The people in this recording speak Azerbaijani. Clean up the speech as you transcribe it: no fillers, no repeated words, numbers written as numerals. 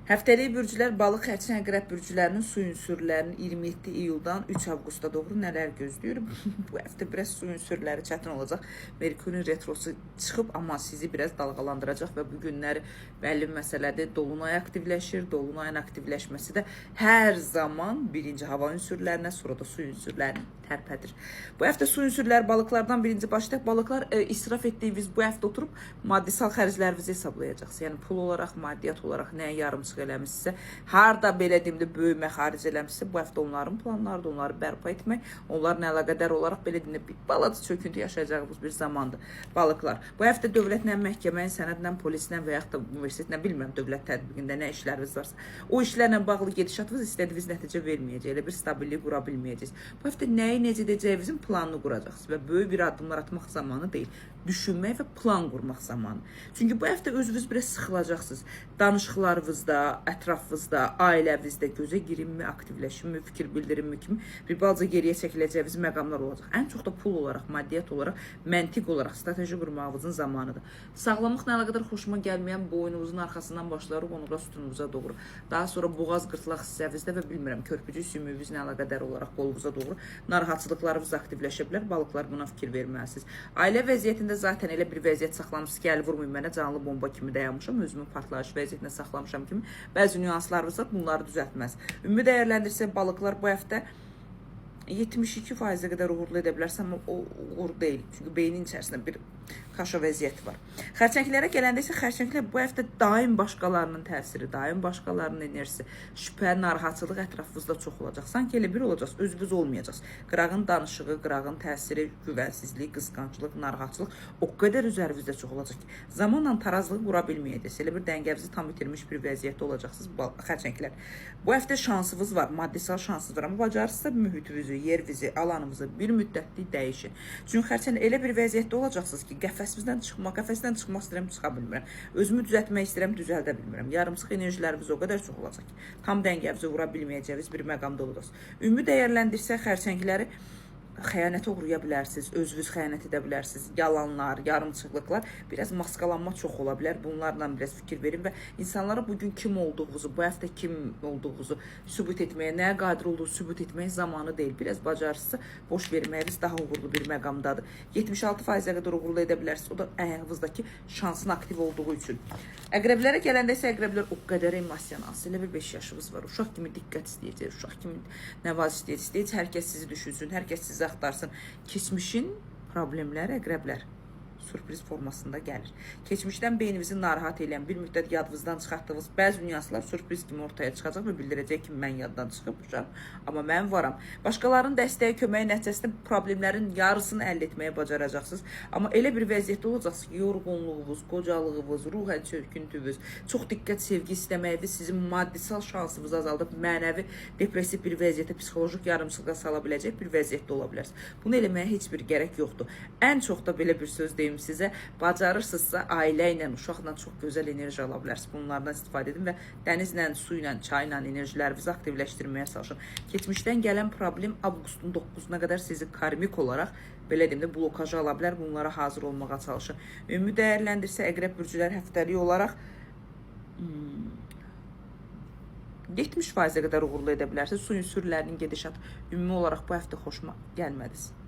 Həftəlik bürcülər balıq, xərçəng, əqrəb bürcülərinin su ünsürlərinin 27 iyuldan 3 avqusta doğru nələr gözləyir? Bu həftə biraz su ünsürləri çətin olacaq. Merkurin retrosu çıxıb, amma sizi biraz dalğalandıracaq və bu günləri bəlli məsələdir. Dolunay aktivləşir. Dolunayın aktivləşməsi də hər zaman birinci hava ünsürlərinə, sonra da su ünsürlərini tərpədir. Bu həftə su ünsürləri balıqlardan birinci başlayaq. Balıqlar israf etdiyiniz bu həftə oturub maddisal xərclərinizi hesablayacaqsınız. Yəni pul olaraq, maddiyyat olaraq nəyə yarımçıq eləmişsə, harda belə deyimdə böyümə xaric eləmişsə, bu həftə onların planlarıdır, onları bərpa etmək, onlarla əlaqədar olaraq belə deyimdə bir balaca çöküntü yaşayacağımız bir zamandır. Balıqlar. Bu həftə dövlətlə, məhkəməyə, sənədlə, polislə və yaxud da universitetlə, bilmirəm, dövlət tətbiqində nə işləriniz varsa, o işlərlə bağlı gedişatınız istədiyiniz nəticə verməyəcək, elə bir stabillik qura bilməyəcəksiniz. Bu həftə nəyi necə edəcəyinizin planını quracaqsınız və böyük bir addımlar atmaq zamanı deyil, düşünmək və plan qurmaq zamanı. Çünki bu həftə özünüz biraz sıxılacaqsınız. Danışıqlarınızda, ətrafınızda, ailəvinizdə gözə girinmi, aktivləşinmi, fikir bildirinmi kimi bir balaca geriyə çəkiləcəyiniz məqamlar olacaq. Ən çox da pul olaraq, maddiyyat olaraq, məntiq olaraq strateji qurmağınızın zamanıdır. Sağlamlıqla əlaqədar xoşuma gəlməyən boynunuzun arxasından başlayaraq onuqa sütununuza doğru. Daha sonra boğaz qırtlaq hissəvinizdə və bilmirəm, körpücük sümüyünüzlə əlaqədar olaraq qolunuza doğru narahatçılıqlarınız aktivləşə bilər. Balıqlar buna fikir verməlisiniz. Ailə vəziyyətində zaten elə bir vəziyyət saxlamışsınız ki, əl vurmayın mənə, canlı bomba kimi dayanmışam, özümü partlayış vəziyyətinə saxlamışam kimi bəzi nüanslarınız var, bunları düzəltməz. Ümumi dəyərləndirsək balıqlar bu həftə 72%-ə qədər uğurlu edə bilərsən, amma o uğur deyil. Çünki beynin içərisində bir kaşa vəziyyəti var. Xərçənglərə gələndə isə xərçənglər bu həftə daim başqalarının təsiri, daim başqalarının enerjisi, şübhə, narahatçılıq ətrafınızda çox olacaq. Sanki elə bir olacaqsınız, özünüz olmayacaqsınız. Qırağın danışığı, qırağın təsiri, güvənsizlik, qısqanclıq, narahatçılıq o qədər üzərinizdə çox olacaq ki, zamanla tarazlığı qura bilməyəcəksiniz. Elə bir dəngənizi tam itirmiş bir vəziyyətdə olacaqsınız xərçənglər. Bu həftə şansınız var, maddisal şansınız var, amma bacarırsınızsa mühitinizi, yerinizi, alanınızı bir müddətlik dəyişin. Çünki xərçəng elə bir vəziyyətdə olacaqsınız ki, qəfəsdən çıxmaq istəyirəm, çıxa bilmirəm. Özümü düzəltmək istəyirəm, düzəldə bilmirəm. Yarımçıq enerjiləriniz o qədər çox olacaq ki, tam dəngənizi vura bilməyəcəyiniz bir məqamda olacaqsınız. Ümumi dəyərləndirsək xərçəngləri xəyanətə uğraya bilərsiniz, özünüz xəyanət edə bilərsiniz, yalanlar, yarımçıqlıqlar, biraz maskalanma çox ola bilər. Bunlarla biraz fikir verin və insanlara bugün kim olduğunuzu, bu həftə kim olduğunuzu sübut etməyə, nəyə qadir olduğunuzu sübut etməyə zamanı deyil. Biraz bacarırsınızsa boş verməyiniz daha uğurlu bir məqamdadır. 76%-ə qədər uğurlu edə bilərsiniz. O da ayağınızdakı şansın aktiv olduğu üçün. Əqrəblərə gələndə isə əqrəblər o qədər emosionalsız. Elə bir 5 yaşınız var. Uşaq kimi diqqət istəyəcək, uşaq kimi nəvaz istəyəcək. Hər kəs sizi düşünsün, hər kəs sizi axtarsın. Keçmişin problemləri əqrəblər sürpriz formasında gəlir. Keçmişdən beyninizi narahat edən, bir müddət yadınızdan çıxartdığınız bəzi nüanslar sürpriz kimi ortaya çıxacaq və bildirəcək ki, mən yaddan çıxıbmışam, amma mən varam. Başqalarının dəstəyi, köməyi nəticəsində problemlərin yarısını əldə etməyə bacaracaqsınız. Amma elə bir vəziyyətdə olacaqsınız ki, yorğunluğunuz, qocalığınız, ruhən çöküntünüz, çox diqqət, sevgi istəməyiniz sizin maddisal şansınızı azaldıb, mənəvi, depressiv bir vəziyyətə, psixolojik yarımçılığa sala biləcək bir vəziyyətdə ola bilərsiniz. Bunu eləməyə heç bir gərək yoxdur. Ən çox da belə bir söz deyim sizə, bacarırsınızsa ailə ilə, uşaqla çox gözəl enerji ala bilərsiniz. Bunlardan istifadə edin və dənizlə, su ilə, çay ilə enerjilərinizi aktivləşdirməyə çalışın. Keçmişdən gələn problem avqustun 9-una qədər sizi karmik olaraq, belə deyim də, blokaja ala bilər. Bunlara hazır olmağa çalışın. Ümumi dəyərləndirsə, əqrəb bürcülər həftəlik olaraq 70%-ə qədər uğurlu edə bilərsiniz. Su ünsürlərinin gedişatı ümumi olaraq bu həftə xoşuma gəlmədi.